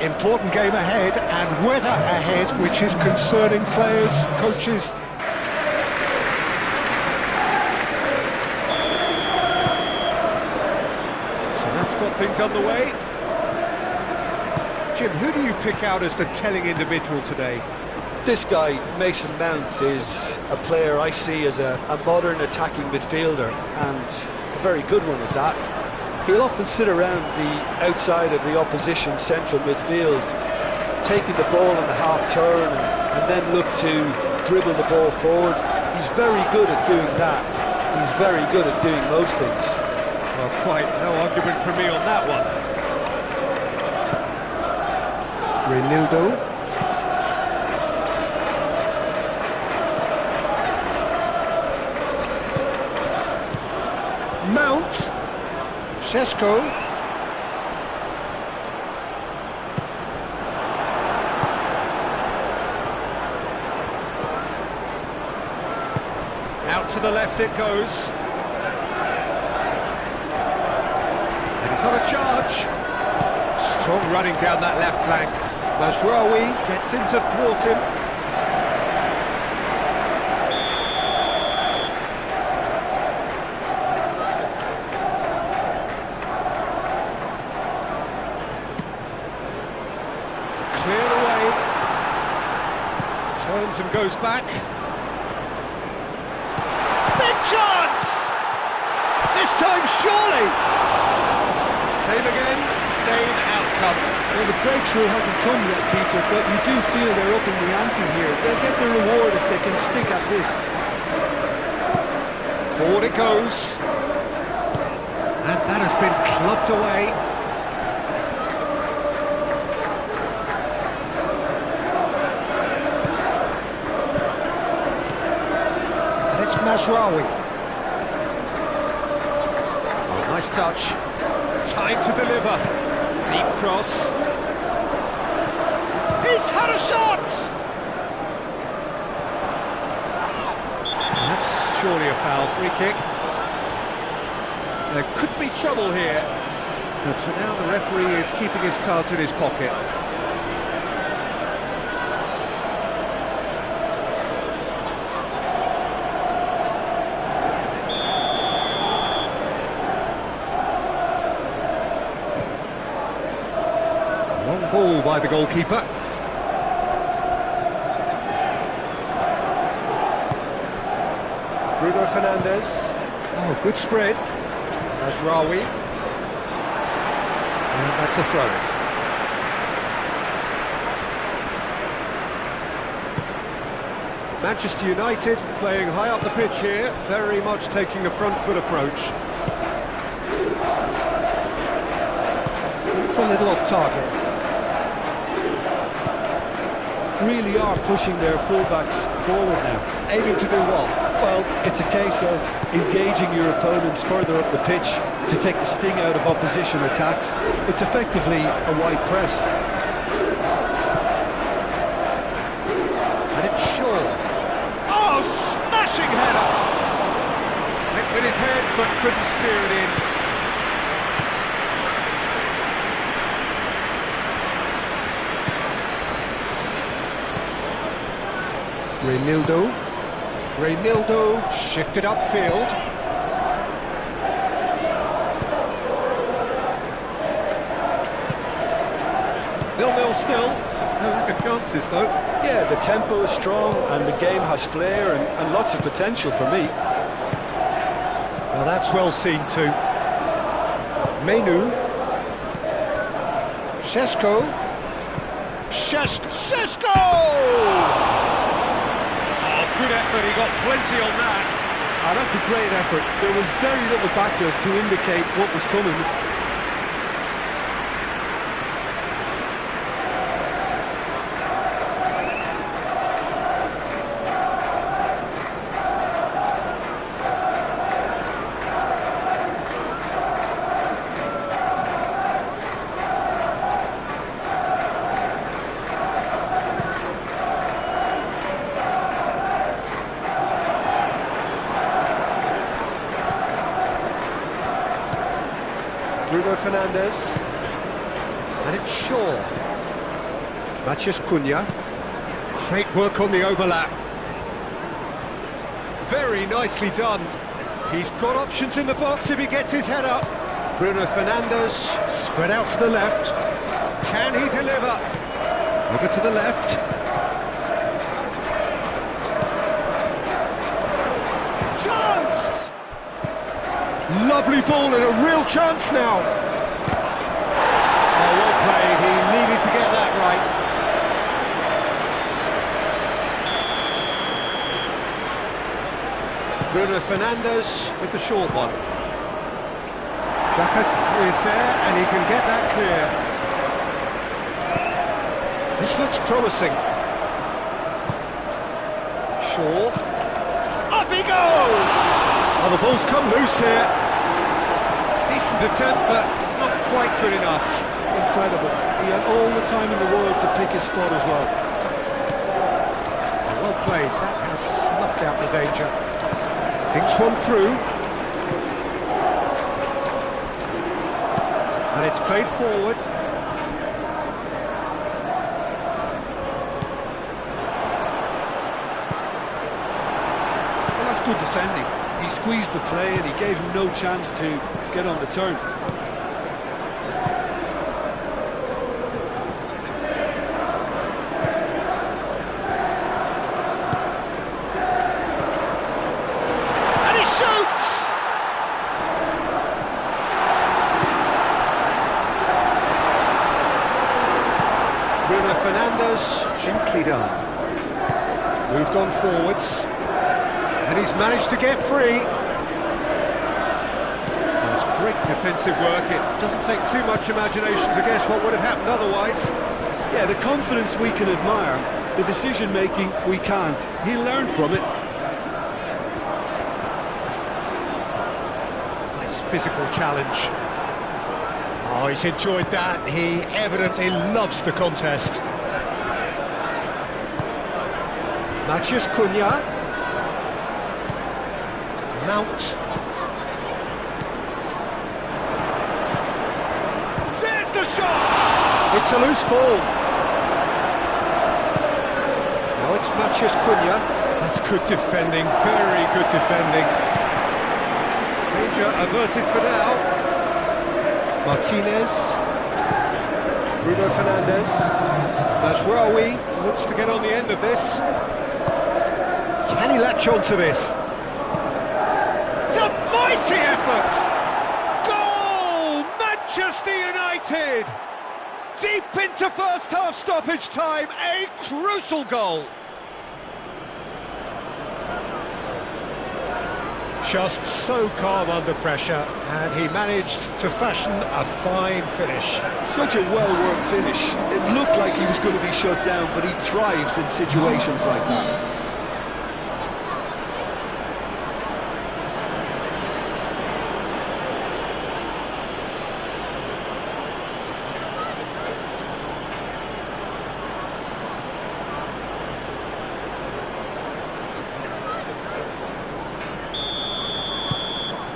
Important game ahead, and weather ahead, which is concerning players, coaches. So that's got things underway. Jim, who do you pick out as the telling individual today? This guy, Mason Mount, is a player I see as a modern attacking midfielder, and a very good one at that. He'll often sit around the outside of the opposition central midfield, taking the ball in the half turn and then look to dribble the ball forward. He's very good at doing that. He's very good at doing most things. Well, quite no argument from me on that one. Renildo. Mount. Sesko. Out to the left it goes. And he's on a charge. Strong running down that left flank. Mazraoui gets in to thwart him. Cleared away. Turns and goes back. Big chance! This time surely! Same again, same outcome. Well, the breakthrough hasn't come yet, Peter, but you do feel they're up in the ante here. They'll get the reward if they can stick at this. Forward it goes. And that has been clubbed away. And it's Mazraoui. Oh, nice touch. Time to deliver. Deep cross. He's had a shot! That's surely a foul. Free kick. There could be trouble here, but for now the referee is keeping his cards in his pocket. Long ball by the goalkeeper. Bruno Fernandes. Oh, good spread. Mazraoui. And that's a throw. Manchester United playing high up the pitch here, very much taking a front foot approach. It's a little off target. Really are pushing their fullbacks forward now. Aiming to do what? Well, it's a case of engaging your opponents further up the pitch to take the sting out of opposition attacks. It's effectively a wide press. And it's Shaw. Oh, smashing header! Went with his head, but couldn't steer it in. Renildo shifted upfield. 0-0 still. No lack of chances though. Yeah, the tempo is strong and the game has flair and lots of potential for me. Well, that's well seen too. Menu. Sesko. Sesko! Good effort, he got plenty on that. Ah, that's a great effort. There was very little backup to indicate what was coming. Bruno Fernandes. And it's Shaw. Matheus Cunha. Great work on the overlap. Very nicely done. He's got options in the box if he gets his head up. Bruno Fernandes, spread out to the left. Can he deliver? Over to the left. Chance! Lovely ball and a real chance now. Oh, well played. He needed to get that right. Bruno Fernandes with the short one. Xhaka is there and he can get that clear. This looks promising. Shaw. Up he goes! Oh, the ball's come loose here. Decent attempt, but not quite good enough. Incredible. He had all the time in the world to pick his spot as well. Well played. That has snuffed out the danger. Thinks one through. And it's played forward. Well, that's good defending. He squeezed the play and he gave him no chance to get on the turn. And he shoots! Bruno Fernandes, gently done. Moved on forwards. And he's managed to get free. That's great defensive work. It doesn't take too much imagination to guess what would have happened otherwise. Yeah, the confidence we can admire, the decision-making we can't. He learned from it. Nice physical challenge. Oh, he's enjoyed that. He evidently loves the contest. Matheus Cunha. Mount. There's the shot! It's a loose ball. Now it's Matheus Cunha. That's good defending, very good defending. Danger averted for now. Martinez. Bruno Fernandes. Mazraoui looks to get on the end of this. Can he latch on to this? It's a mighty effort! Goal! Manchester United! Deep into first half stoppage time, a crucial goal! Just so calm under pressure, and he managed to fashion a fine finish. Such a well-worked finish. It looked like he was going to be shut down, but he thrives in situations like that.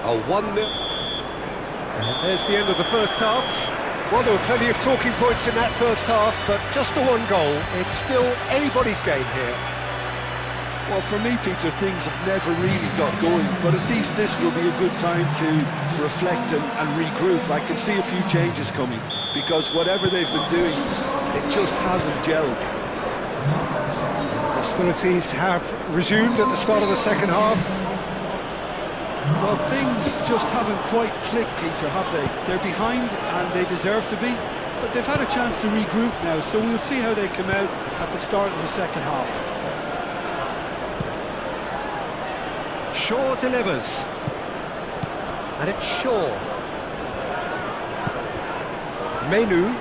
A 1-0. And there's the end of the first half. Well, there were plenty of talking points in that first half, but just the one goal. It's still anybody's game here. Well, for me, Peter, things have never really got going, but at least this will be a good time to reflect and regroup. I can see a few changes coming, because whatever they've been doing, it just hasn't gelled. Hostilities have resumed at the start of the second half. Well, things just haven't quite clicked, Peter, have they? They're behind and they deserve to be, but they've had a chance to regroup now, so we'll see how they come out at the start of the second half. Shaw delivers. And it's Shaw. Menu.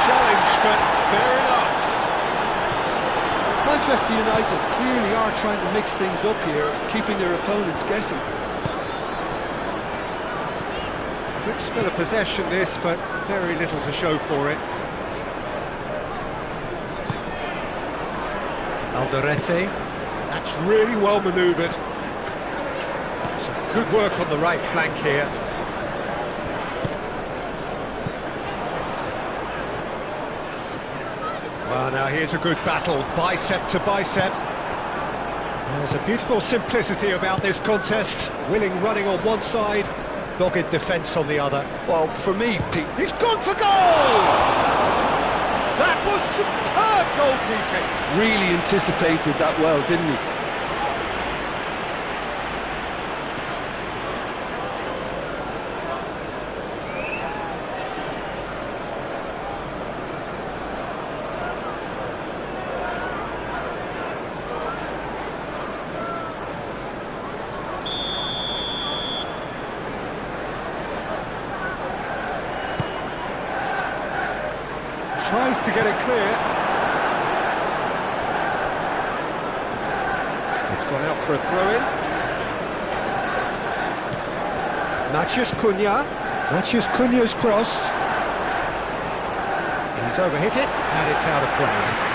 Challenge, but fair enough. Manchester United clearly are trying to mix things up here, keeping their opponents guessing. Good spell of possession this, but very little to show for it. Alderete. That's really well manoeuvred. Some good work on the right flank here. Well, now here's a good battle, bicep to bicep. There's a beautiful simplicity about this contest. Willing running on one side, dogged defence on the other. Well, for me, Pete... He's gone for goal! That was superb goalkeeping. really anticipated that well, didn't he? Tries to get it clear. It's gone out for a throw-in. Matheus Cunha. Matheus Cunha's cross. He's overhit it, and it's out of play.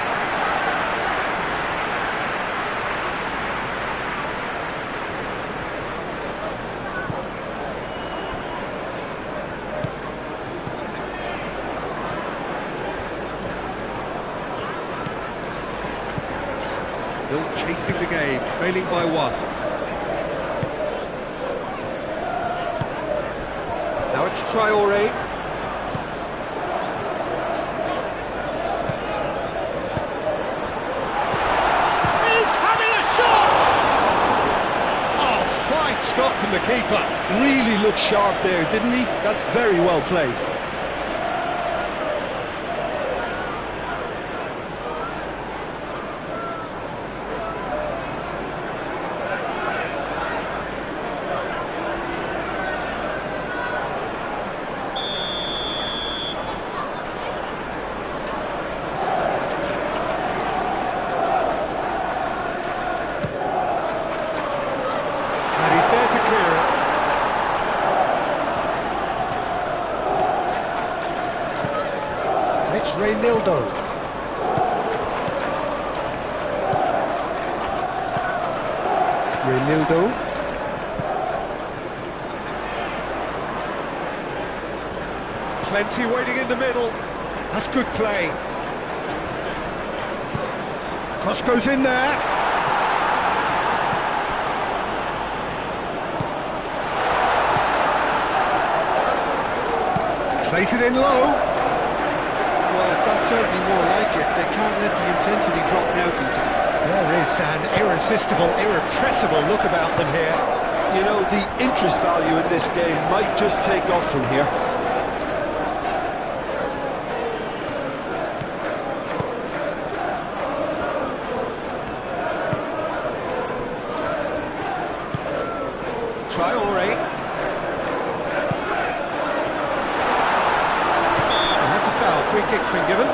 Still chasing the game, trailing by one. Now it's Traoré. He's having a shot! Oh, fine stop from the keeper. Really looked sharp there, didn't he? That's very well played. He's there to clear it. And it's Reinildo. Reinildo. Plenty waiting in the middle. That's good play. Cross goes in there. Place it in low. Well, that's certainly more like it. They can't let the intensity drop now, Peter. There is an irresistible, irrepressible look about them here. You know, the interest value in this game might just take off from here. Traoré. Free kick's been given.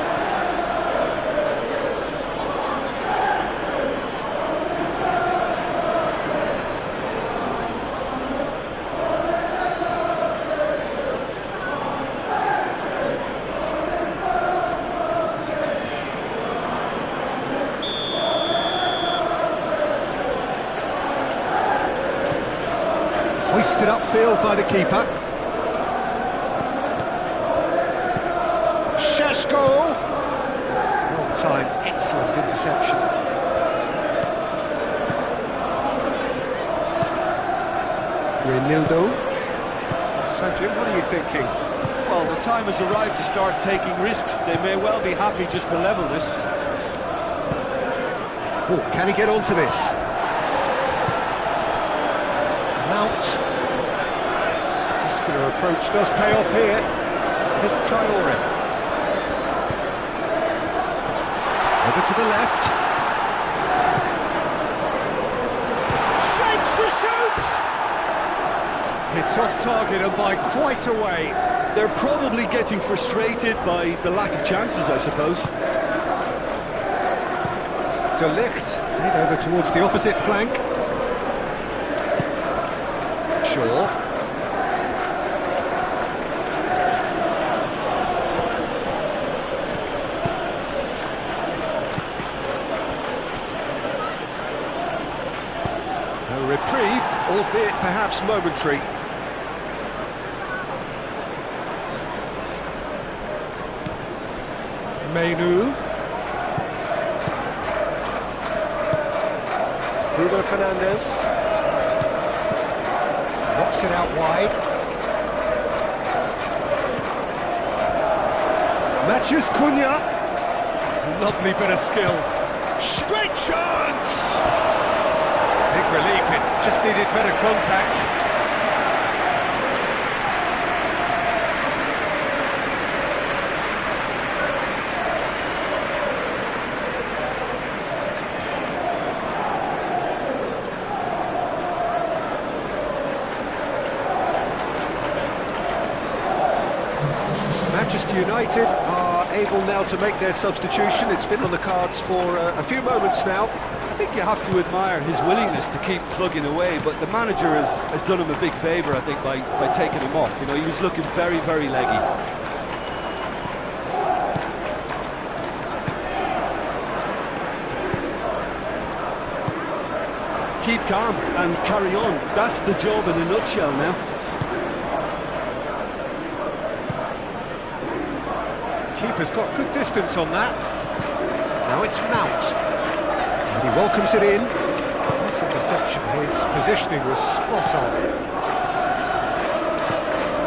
Hoisted upfield by the keeper. Shesko! Well timed, excellent interception. Reinildo. So Jim, what are you thinking? Well, the time has arrived to start taking risks. They may well be happy just to level this. Oh, can he get onto this? Mount. Muscular approach does pay off here. And it's Traoré. Over to the left. Shapes to shoot! It's off target and by quite a way. They're probably getting frustrated by the lack of chances, I suppose. De Ligt, played over towards the opposite flank. Shaw. reprieve, albeit perhaps momentary. Mainu. Bruno Fernandes. Knocks it out wide. Matthews Cunha. Lovely bit of skill. Great chance! Big relief, it just needed better contact. Manchester United are able now to make their substitution. It's been on the cards for a few moments now. I think you have to admire his willingness to keep plugging away, but the manager has done him a big favour, I think, by taking him off. You know, he was looking very, very leggy. Keep calm and carry on. That's the job in a nutshell now. Keeper's got good distance on that. Now it's Mount. And he welcomes it in. Nice interception. His positioning was spot on.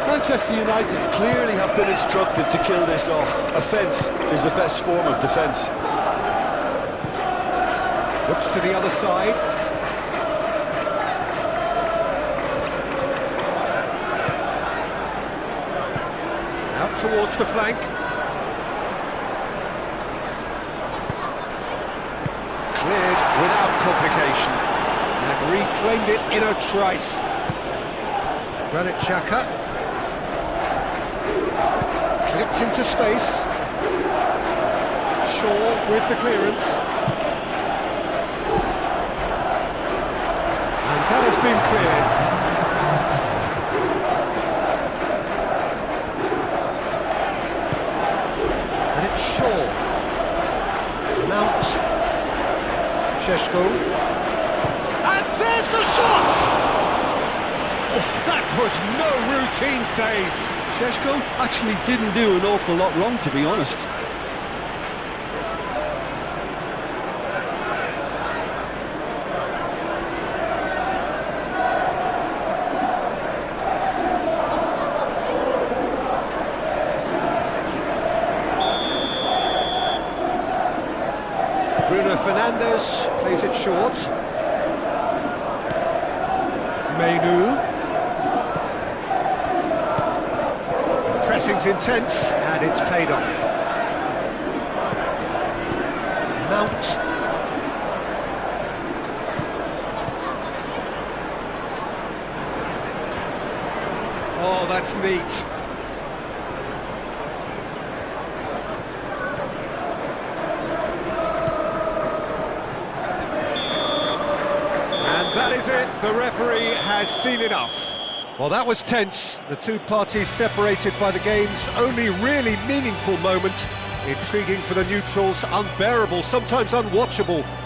Manchester United clearly have been instructed to kill this off. Offence is the best form of defence. Looks to the other side. Out towards the flank. Cleared without complication and reclaimed it in a trice. Granit Xhaka clipped into space. Shaw with the clearance, and that has been cleared. And it's Shaw. Mount. Sheshko. And there's the shot! Oh, that was no routine save. Sheshko actually didn't do an awful lot wrong, to be honest. Bruno Fernandes plays it short. Mainu. Pressing's intense, and it's paid off. Mount. Oh, that's neat. That is it, the referee has seen enough. Well, that was tense, the two parties separated by the game's only really meaningful moment. Intriguing for the neutrals, unbearable, sometimes unwatchable.